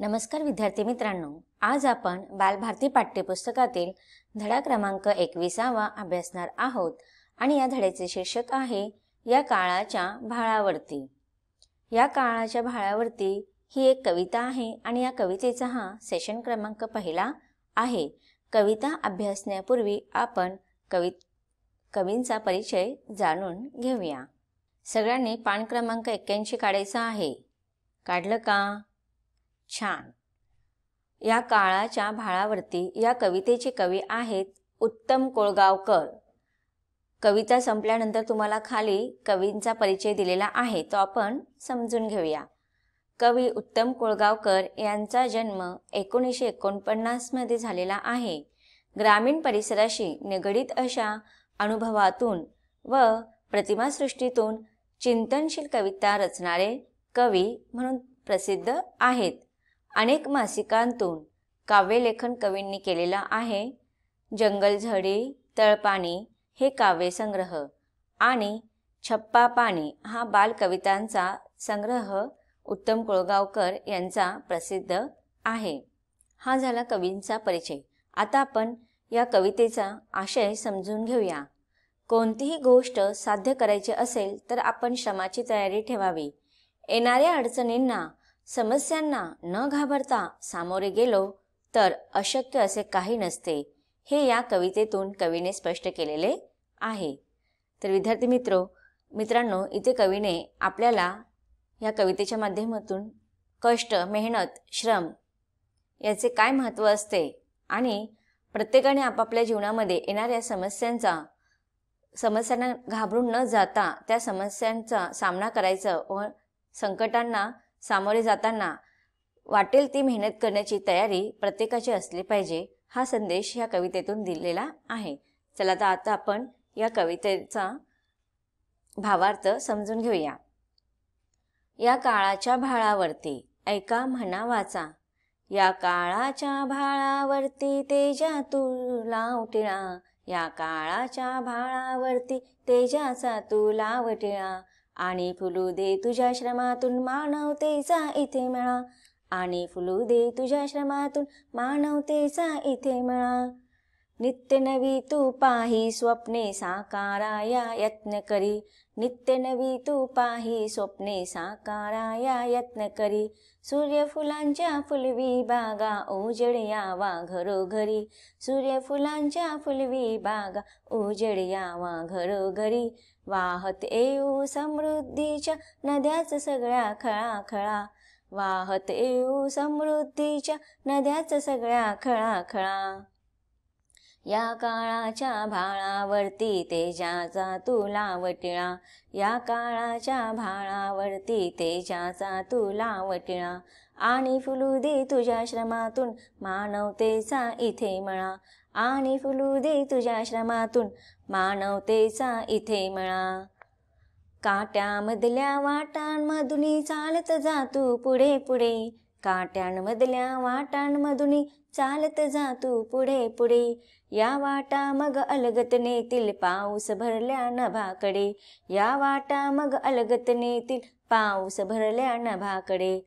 नमस्कार विद्यार्थी मित्रांनो, आज आपण बालभारती पाठ्यपुस्तकातील धडा क्रमांक 21वा अभ्यासणार आहोत आणि या धड्याचे शीर्षक आहे या काळाच्या भाळावरती। या काळाच्या भाळावरती ही एक कविता आहे आणि या कवितेचा हा सेशन क्रमांक पहिला आहे। कविता अभ्यासण्यापूर्वी आपण कवींचा परिचय जाणून घेऊया। सगळ्यांनी पान क्रमांक 81 काढायचा आहे। काढलं का? छान। या काळाच्या भाळावरती या कवितेचे कवी आहेत उत्तम कोळगावकर। कविता संपल्यानंतर तुम्हाला खाली कवींचा परिचय दिलेला आहे, तो आपण समजून घेऊया। कवी उत्तम कोळगावकर यांचा जन्म 1949 मध्ये झालेला आहे। ग्रामीण परिसराशी निगडीत अशा अनुभवातून व प्रतिमासृष्टीतून चिंतनशील कविता रचणारे कवी म्हणून प्रसिद्ध आहेत। अनेक मासिकांतून काव्यलेखन कवींनी केलेलं आहे। जंगलझडी, तळपाणी हे काव्यसंग्रह आणि छप्पा पाणी हा बालकवितांचा संग्रह उत्तम कोळगावकर यांचा प्रसिद्ध आहे। हा झाला कवींचा परिचय। आता आपण या कवितेचा आशय समजून घेऊया। कोणतीही गोष्ट साध्य करायची असेल तर आपण श्रमाची तयारी ठेवावी। येणाऱ्या अडचणींना, समस्यांना न घाबरता सामोरे गेलो तर अशक्य असे काही नसते, हे या कवितेतून कवीने स्पष्ट केलेले आहे। तर विद्यार्थी मित्रांनो, इथे कवीने आपल्याला या कवितेच्या माध्यमातून कष्ट, मेहनत, श्रम याचे काय महत्त्व असते आणि प्रत्येकाने आपापल्या जीवनामध्ये येणाऱ्या समस्यांना घाबरून न जाता त्या समस्यांचा सामना करायचा व संकटांना सामोरे जाताना वाटेल ती मेहनत करण्याची तयारी प्रत्येकाची असली पाहिजे, हा संदेश या कवितेतून दिलेला आहे। चला तर आता आपण या कवितेचा भावार्थ समजून घेऊया। या काळाच्या भाळावरती, ऐका म्हणा वाचा। या काळाच्या भाळावरती तेजातूला उटिळा, या काळाच्या भाळावरती तेजाचा तुला वटिळा, आणि फुलू दे तुझ्या श्रमातून मानवतेचा इथे मळा, आणि फुलू दे तुझ्या श्रमातून मानवतेचा इथे मळा। नित्य नवी तू पाही स्वप्ने साकाराया यत्न करी, नित्य नवी तू पाही स्वप्ने साकाराया यत्न करी। सूर्यफुलांच्या फुलवी बागा उजेड यावा घरोघरी, सूर्यफुलांच्या फुलवी बागा उजेड यावा घरोघरी। वाहत येऊ समृद्धीच्या नद्याच सगळ्या खळाखळा, वाहत येऊ समृद्धीच्या नद्याच सगळ्या खळाखळा। या काळाच्या भाळावरती तेजाचा तुला वटिळा, या काळाच्या भाळावरती तेजाचा तुला वटिळा, आणि फुलू दे तुझ्या श्रमातून मानवतेचा इथे मळा, आणि फुलू दे तुझ्या श्रमातून मानवतेचा इथे मळा। काट्यामधल्या वाटांमधून चालत जा तू पुढे पुढे, काट्यांमधल्या वाटांमधून चालत जा तू पुढे पुढे। या वाटा मग अलगत नेतील पाऊस भरल्या नभाकडे, या वाटा मग अलगत नेतील पाऊस भरल्या नभाकडे।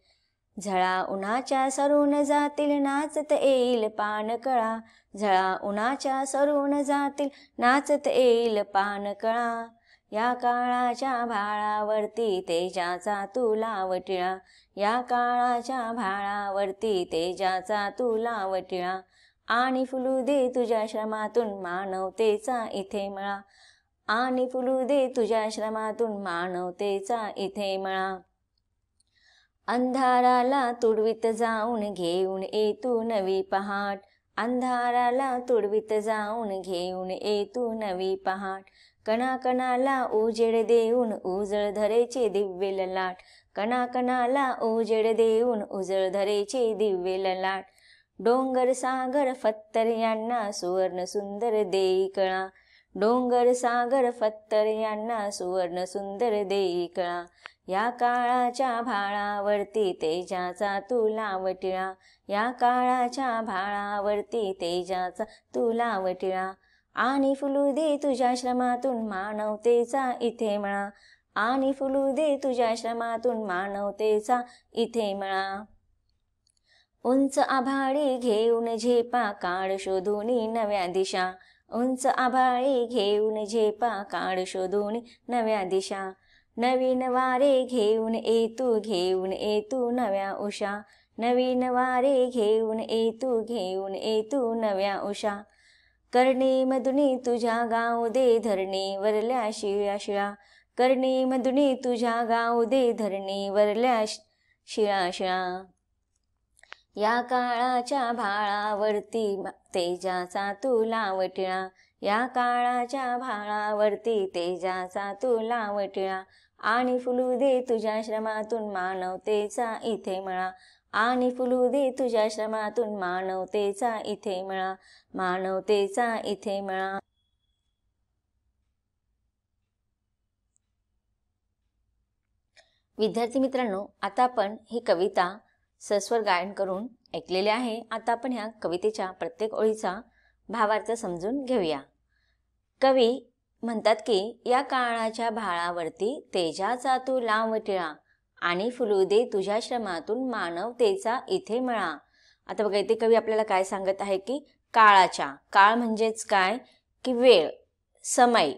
झळा उन्हाच्या सरून जातील नाचत येईल पानकळा, झळा उन्हाच्या सरून जातील नाचत येईल पानकळा। या काळाच्या भाळावरती तेजाचा तुला वटिळा, या काळाच्या भाळावरती तेजाचा तुला वटिळा, आणि फुलू दे तुझ्या श्रमातून मानवतेचा इथे मळा, आणि फुलू दे तुझ्या श्रमातून मानवतेचा इथे मळा। अंधाराला तुडवीत जाऊन घेऊन ये तू नवी पहाट, अंधाराला तुडवीत जाऊन घेऊन ये तू नवी पहाट। कणाकणाला उजेड देऊन उजळ धरेचे दिव्य ललाट, कणाकणाला उजेड देऊन उजळ धरेचे दिव्य ललाट। डोंगर सागर फत्तर यांना सुवर्ण सुंदर देई कळा, डोंगर सागर फत्तर यांना सुवर्ण सुंदर देई कळा। या काळाच्या भाळावरती तेजाचा तुला वटिळा, या काळाच्या भाळावरती तेजाचा तुला वटिळा, आणि फुलू दे तुझ्या श्रमातून मानवतेचा इथे मळा, आणि फुलू दे तुझ्या श्रमातून मानवतेचा इथे मळा। उंच आभाळी घेऊन झेपा काढ शोधून नव्या दिशा, उंच आभाळी घेऊन झेपा काढ शोधून नव्या दिशा, नवीन वारे घेऊन येतू नव्या उषा, नवीन वारे घेऊन येतू नव्या उषा, कर्णी मधुनी तुझ्या गाऊ दे धरणी वरल्या शिळा शिळा, कर्णी मधुनी तुझ्या गाऊ दे धरणी वरल्या शिळा शिळा, या काळाच्या भाळावरती तेजाचा तुला वटिळा, या काळाच्या भाळावरती तेजाचा तुला वटिळा, आणि फुलू दे तुझ्या श्रमातून मानवतेचा इथे मळा, आणि फुलू दे तुझ्या श्रमातून मानवतेचा इथे मळा, मानवतेचा इथे मळा. विद्यार्थी मित्रांनो, आता आपण ही कविता सस्वर गायन करून ऐकलेले आहे. आता आपण ह्या कवितेच्या प्रत्येक ओळीचा भावार्थ समजून घेऊया. कवी म्हणतात की या काळाच्या भाळावरती तेजाचा तू लाव टिळा, आणि फुलू दे तुझ्या श्रमातून मानवतेचा इथे मळा. आता बघा, इथे कवी आपल्याला काय सांगत आहे की काळाच्या, काळ म्हणजेच काय की वेळ, समय,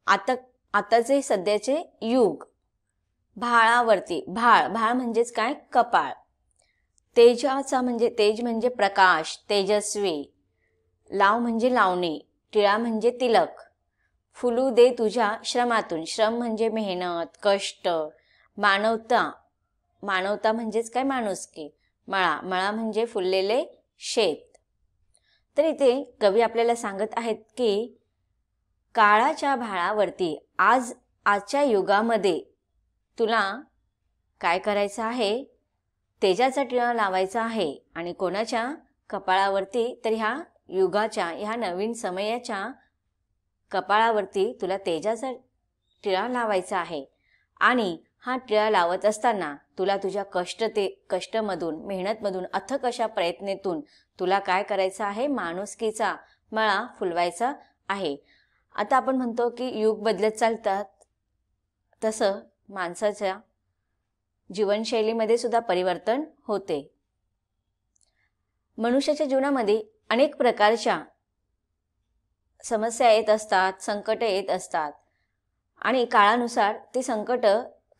आताचे सध्याचे युग, भाळावरती, भाळ म्हणजेच काय कपाळ, तेजाचा म्हणजे तेज म्हणजे प्रकाश, तेजस्वी, लाव म्हणजे लावणे, टिळा म्हणजे तिलक, फुलू दे तुझ्या श्रमातून, श्रम म्हणजे मेहनत, कष्ट, मानवता म्हणजेच काय माणुसकी, मळा म्हणजे फुललेले शेत. तर इथे कवी आपल्याला सांगत आहेत की काळाच्या भाळावरती आजच्या युगामध्ये तुला काय करायचं आहे, तेजाचा टिळा लावायचा आहे. आणि कोणाच्या कपाळावरती, तर ह्या युगाच्या, ह्या नवीन समयाच्या कपाळावरती तुला तेजाचा टिळा लावायचा आहे. आणि हा टिळा लावत असताना तुला तुझ्या कष्टमधून, मेहनतमधून, अथक अशा प्रयत्नेतून तुला काय करायचं आहे, माणुसकीचा मळा फुलवायचा आहे. आता आपण म्हणतो की युग बदलत चालतात, तसं माणसाच्या जीवनशैलीमध्ये सुद्धा परिवर्तन होते. मनुष्याच्या जीवनामध्ये अनेक प्रकारच्या समस्या येत असतात, संकट येत असतात, आणि काळानुसार ते संकट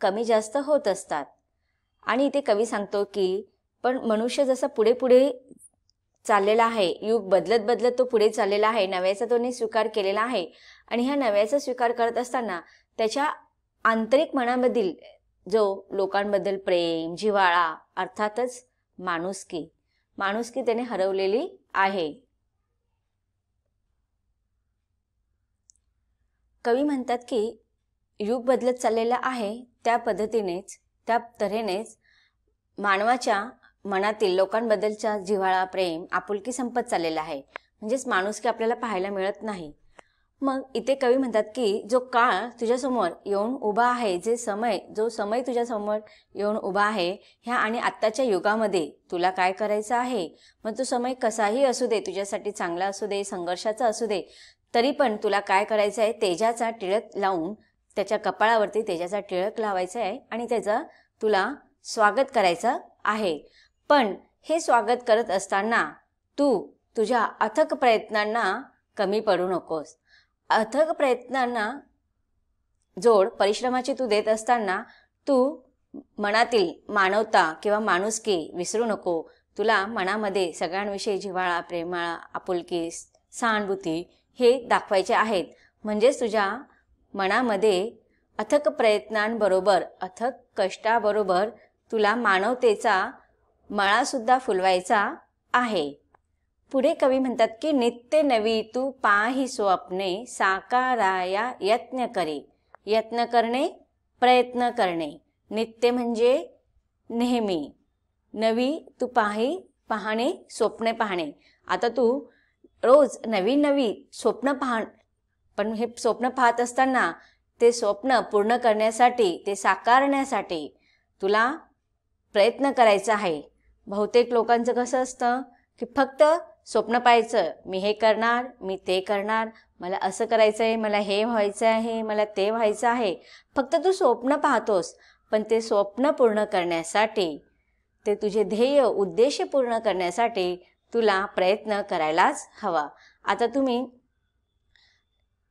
कमी जास्त होत असतात. आणि इथे कवी सांगतो की पण मनुष्य जसा पुढे पुढे चाललेला आहे, युग बदलत तो पुढे चाललेला आहे, नव्याचा तोने स्वीकार केलेला आहे. आणि ह्या नव्याचा स्वीकार करत असताना त्याच्या आंतरिक मनामधील जो लोकांबद्दल प्रेम, जिव्हाळा, अर्थातच माणुसकी त्याने हरवलेली आहे. कवी म्हणतात की युग बदलत चाललेला आहे, त्या तऱ्हेनेच मानवाच्या मनातील लोकांबद्दलचा जिव्हाळा, प्रेम, आपुलकी संपत चाललेला आहे. म्हणजेच माणुसकी आपल्याला पाहायला मिळत नाही. मग इथे कवी म्हणतात की जो काळ तुझ्यासमोर येऊन उभा आहे, जो समय तुझ्यासमोर येऊन उभा आहे, ह्या आणि आत्ताच्या युगामध्ये तुला काय करायचं आहे. मग तो समय कसाही असू दे, तुझ्यासाठी चांगला असू दे, संघर्षाचा असू दे, तरी पण तुला काय करायचं आहे, तेजाचा टिळक लावून, त्याच्या कपाळावरती तेजाचा टिळक लावायचा आहे आणि त्याचं तुला स्वागत करायचं आहे. पण हे स्वागत करत असताना तू तुझ्या अथक प्रयत्नांना कमी पडू नकोस. अथक प्रयत्नांना जोड, परिश्रमाची तू देत असताना तू मनातील मानवता किंवा माणुसकी विसरू नको. तुला मनामध्ये सगळ्यांविषयी जिव्हाळा, प्रेमाळा, आपुलकी, सहानुभूती हे दाखवायचे आहेत. म्हणजेच तुझ्या मनामध्ये अथक प्रयत्नांबरोबर, अथक कष्टाबरोबर तुला मानवतेचा मळासुद्धा फुलवायचा आहे. पुढे कवी म्हणतात की नित्य नवी तू पाही स्वप्ने साकाराया यत्न करे. यत्न करणे, प्रयत्न करणे. नित्य म्हणजे नेहमी, नवी तू पाहणे, स्वप्ने पाहणे. आता तू रोज नवी स्वप्न पण हे स्वप्न पाहत असताना ते स्वप्न पूर्ण करण्यासाठी, ते साकारण्यासाठी तुला प्रयत्न करायचा आहे. बहुतेक लोकांचं कसं असतं की फक्त स्वप्न पाहायचं, मी हे करणार, मी ते करणार, मला असं करायचं आहे, मला हे व्हायचं आहे, मला ते व्हायचं आहे. फक्त तू स्वप्न पाहतोस, पण ते स्वप्न पूर्ण करण्यासाठी ते तुझे ध्येय उद्देश पूर्ण करण्यासाठी तुला प्रयत्न करायलाच हवा. आता तुम्ही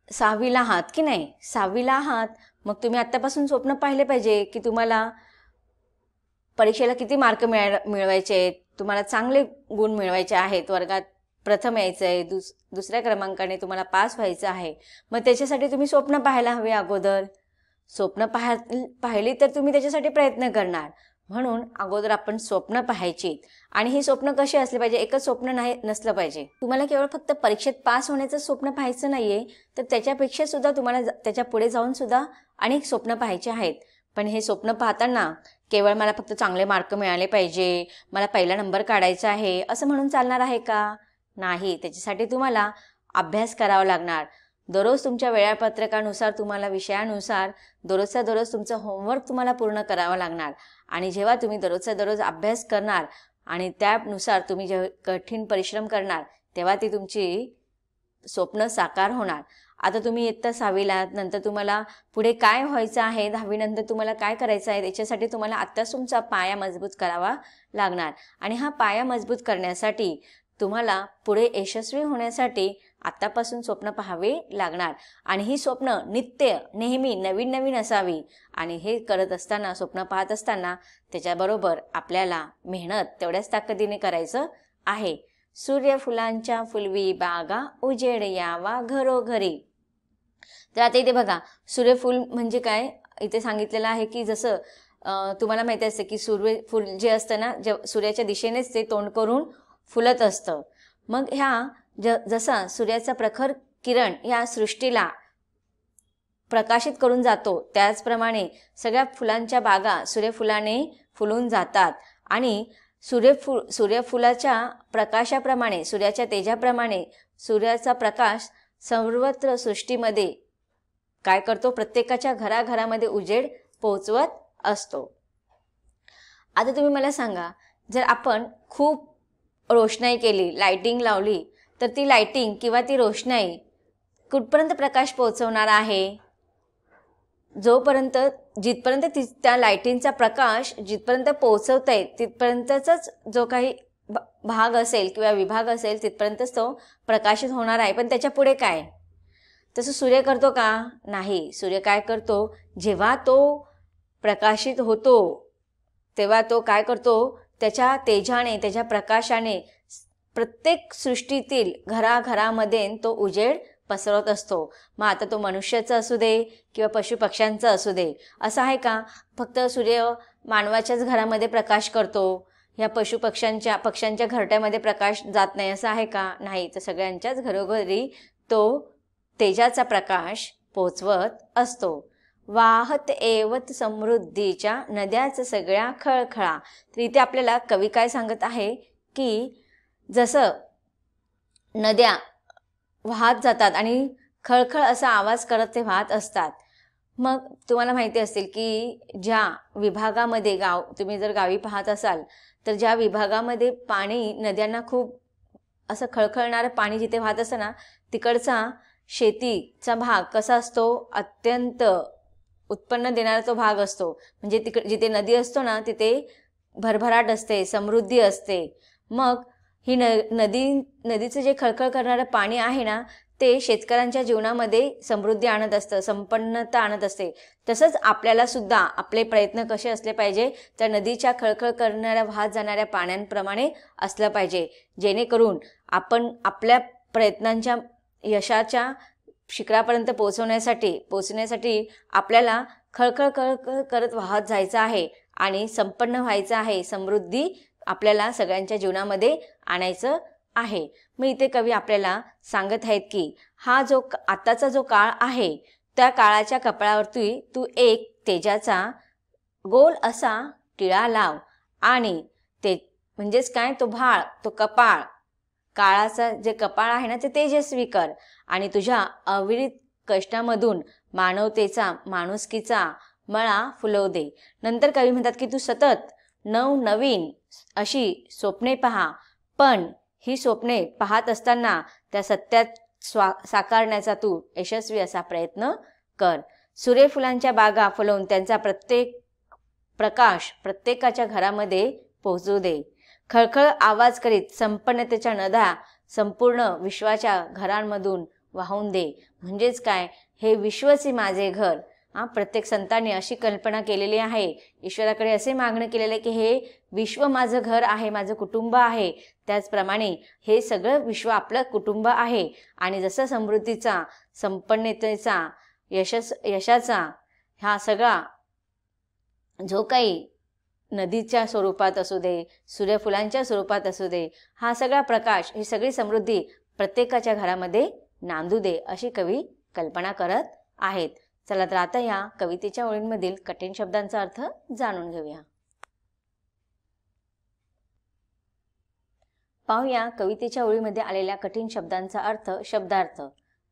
6वीला आहात की नाही, 6वीला आहात, मग तुम्ही आत्तापासून स्वप्न पाहिले पाहिजे की तुम्हाला परीक्षेला किती मार्क मिळवायचे आहेत, तुम्हाला चांगले गुण मिळवायचे आहेत, वर्गात प्रथम यायचं आहे, दुसऱ्या क्रमांकाने तुम्हाला पास व्हायचं आहे. मग त्याच्यासाठी तुम्ही स्वप्न पाहायला हवे. अगोदर स्वप्न पाहिली तर तुम्ही त्याच्यासाठी प्रयत्न करणार. म्हणून अगोदर आपण स्वप्न पाहायची. आणि ही स्वप्न कशी असली पाहिजे, एकच स्वप्न नसलं पाहिजे. तुम्हाला केवळ फक्त परीक्षेत पास होण्याचं स्वप्न पाहायचं नाहीये, तर त्याच्यापेक्षा सुद्धा तुम्हाला त्याच्या पुढे जाऊन सुद्धा अनेक स्वप्न पाहायचे आहेत. पण हे स्वप्न पाहताना केवळ मला फक्त चांगले मार्क मिळाले पाहिजे, मला पहिला नंबर काढायचा आहे असं म्हणून चालणार आहे का? नाही. त्याच्यासाठी तुम्हाला अभ्यास करावा लागणार. दररोज तुमच्या वेळापत्रकानुसार, तुम्हाला विषयानुसार दररोजचा दररोज तुमचं होमवर्क तुम्हाला पूर्ण करावं लागणार. आणि जेव्हा तुम्ही दररोजचा दररोज अभ्यास करणार आणि त्यानुसार तुम्ही जेव्हा कठीण परिश्रम करणार, तेव्हा ती तुमची स्वप्न साकार होणार. आता तुम्ही इयत्ता 6वीला, नंतर तुम्हाला पुढे काय व्हायचं आहे, 10वी नंतर तुम्हाला काय करायचं आहे, त्याच्यासाठी तुम्हाला आत्ताच तुमचा पाया मजबूत करावा लागणार. आणि हा पाया मजबूत करण्यासाठी तुम्हाला पुढे यशस्वी होण्यासाठी आत्तापासून स्वप्न पाहावे लागणार. आणि ही स्वप्न नित्य नेहमी नवीन नवीन असावी. आणि हे करत असताना, स्वप्न पाहत असताना त्याच्याबरोबर आपल्याला मेहनत तेवढ्याच ताकदीने करायचं आहे. सूर्यफुलांच्या फुलवी बागा, उजेड यावा घरोघरी. तर आता इथे बघा, सूर्यफूल म्हणजे काय इथे सांगितलेलं आहे की जसं तुम्हाला माहिती असते की सूर्यफूल जे असतं ना, सूर्याच्या दिशेनेच ते तोंड करून फुलत असतं. मग जसा सूर्याचा प्रखर किरण या सृष्टीला प्रकाशित करून जातो, त्याचप्रमाणे सगळ्या फुलांच्या बागा सूर्यफुलाने फुलून जातात. आणि सूर्यफुलाच्या प्रकाशाप्रमाणे, सूर्याच्या तेजाप्रमाणे सूर्याचा प्रकाश सर्वत्र सृष्टीमध्ये काय करतो, प्रत्येकाच्या घराघरामध्ये उजेड पोहोचवत असतो. आता तुम्ही मला सांगा, जर आपण खूप रोषणाई केली, लाइटिंग लावली, तर ती लाइटिंग किंवा ती रोषणाई कुठपर्यंत प्रकाश पोहोचवणार आहे? जिथपर्यंत त्या लाइटिंगचा प्रकाश जिथपर्यंत पोहोचवतंय तिथपर्यंतच जो काही भाग असेल किंवा विभाग असेल तिथपर्यंतच तो प्रकाशित होणार आहे. पण त्याच्या पुढे काय? तसं सूर्य करतो का? नाही. सूर्य काय करतो, जेव्हा तो प्रकाशित होतो तेव्हा तो काय करतो, त्याच्या तेजाने, त्याच्या प्रकाशाने प्रत्येक सृष्टीतील घराघरामध्ये तो उजेड पसरवत असतो. मग आता तो मनुष्याचा असू दे किंवा पशुपक्ष्यांचा असू दे, असं आहे का फक्त सूर्य मानवाच्याच घरामध्ये प्रकाश करतो, ह्या पक्ष्यांच्या घरट्यामध्ये प्रकाश जात नाही असं आहे का? नाही. तर सगळ्यांच्याच घरोघरी तो तेजाचा प्रकाश पोचवत असतो. वाहत एवत समृद्धीच्या नद्याच सगळ्या खळखळा. तर इथे आपल्याला कवी काय सांगत आहे की जसं नद्या वाहत जातात आणि खळखळ असा आवाज करत ते वाहत असतात. मग तुम्हाला माहिती असेल की ज्या विभागामध्ये तुम्ही जर गावी पाहत असाल तर ज्या विभागामध्ये पाणी, नद्यांना खूप असं खळखळणारं पाणी जिथे वाहत असतं ना, तिकडचा शेतीचा भाग कसा असतो, अत्यंत उत्पन्न देणारा तो भाग असतो. म्हणजे जिथे नदी असतो ना तिथे भरभराट असते, समृद्धी असते. मग ही नदीचं जे खळखळ करणारं पाणी आहे ना, ते शेतकऱ्यांच्या जीवनामध्ये समृद्धी आणत असतं, संपन्नता आणत असते. तसंच आपल्याला सुद्धा आपले प्रयत्न कसे असले पाहिजे, तर नदीच्या खळखळ करणाऱ्या वाहत जाणाऱ्या पाण्यांप्रमाणे असलं पाहिजे, जेणेकरून आपण आपल्या प्रयत्नांच्या यशाच्या शिखरापर्यंत पोहोचण्यासाठी आपल्याला खळखळ करत वाहत जायचं आहे आणि संपन्न व्हायचं आहे. समृद्धी आपल्याला सगळ्यांच्या जीवनामध्ये आणायचं आहे. मग इथे कवी आपल्याला सांगत आहेत की हा जो आताचा जो काळ आहे, त्या काळाच्या कपाळावरती तू एक तेजाचा गोल असा टिळा लाव आणि ते म्हणजेच काय, तो भाळ, तो कपाळ, काळाचा जे कपाळ आहे ना ते तेजस्वी कर आणि तुझ्या अविरत कष्टामधून मानवतेचा, माणुसकीचा मळा फुलवू दे. नंतर कवी म्हणतात की तू सतत नवनवीन अशी स्वप्ने पहा, पण ही स्वप्ने पाहत असताना त्या सत्यात साकारण्याचा तू यशस्वी असा प्रयत्न कर. सूर्यफुलांच्या बागा फुलवून त्यांचा प्रत्येक प्रकाश प्रत्येकाच्या घरामध्ये पोहोचू दे. खळखळ आवाज करीत संपन्नतेच्या नद्या संपूर्ण विश्वाच्या घरांमधून वाहून दे. म्हणजेच काय, हे विश्वचे माझे घर. प्रत्येक संतांनी अशी कल्पना केलेली आहे, ईश्वराकडे असे मागणं केलेलं आहे की हे विश्व माझं घर आहे, माझं कुटुंब आहे. त्याचप्रमाणे हे सगळं विश्व आपलं कुटुंब आहे. आणि जसं समृद्धीचा, संपन्नतेचा, यशाचा हा सगळा जो काही नदीच्या स्वरूपात असू दे, सूर्यफुलांच्या स्वरूपात असू दे, हा सगळा प्रकाश, ही सगळी समृद्धी प्रत्येकाच्या घरामध्ये नांदू दे, अशी कवी कल्पना करत आहेत. चला तर आता या कवितेच्या ओळींमधील कठीण शब्दांचा अर्थ जाणून घेऊया. पाहूया कवितेच्या ओळीमध्ये आलेल्या कठीण शब्दांचा अर्थ. शब्दार्थ: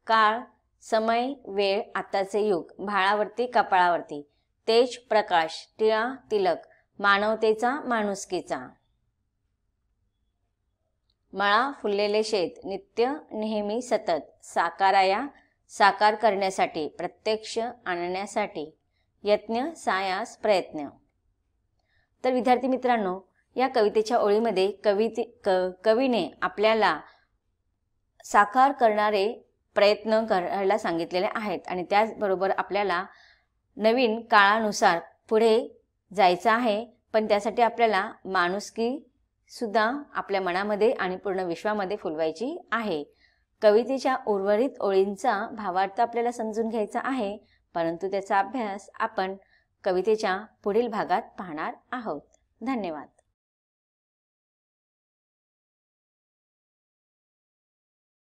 काळ, समय, वेळ, आताचे युग, भाळावरती, कपाळावरती, तेज, प्रकाश, टिळा, तिलक, मानवतेचा, माणुसकीचा. मळा, फुललेले शेत, नित्य, नेहमी, सतत, साकाराया, साकार करण्यासाठी, प्रत्यक्ष आणण्यासाठी, यत्न, सायास, प्रयत्न. तर विद्यार्थी मित्रांनो, या कवितेच्या ओळीमध्ये कवीने आपल्याला साकार करणारे प्रयत्न करायला सांगितलेले आहेत आणि त्याचबरोबर आपल्याला नवीन काळानुसार पुढे जायचं आहे. पण त्यासाठी आपल्याला माणुसकी सुद्धा आपल्या मनामध्ये आणि पूर्ण विश्वामध्ये फुलवायची आहे. कवितेच्या उर्वरित ओळींचा भावार्थ आपल्याला समजून घ्यायचा आहे, परंतु त्याचा अभ्यास आपण कवितेच्या पुढील भागात पाहणार आहोत. धन्यवाद.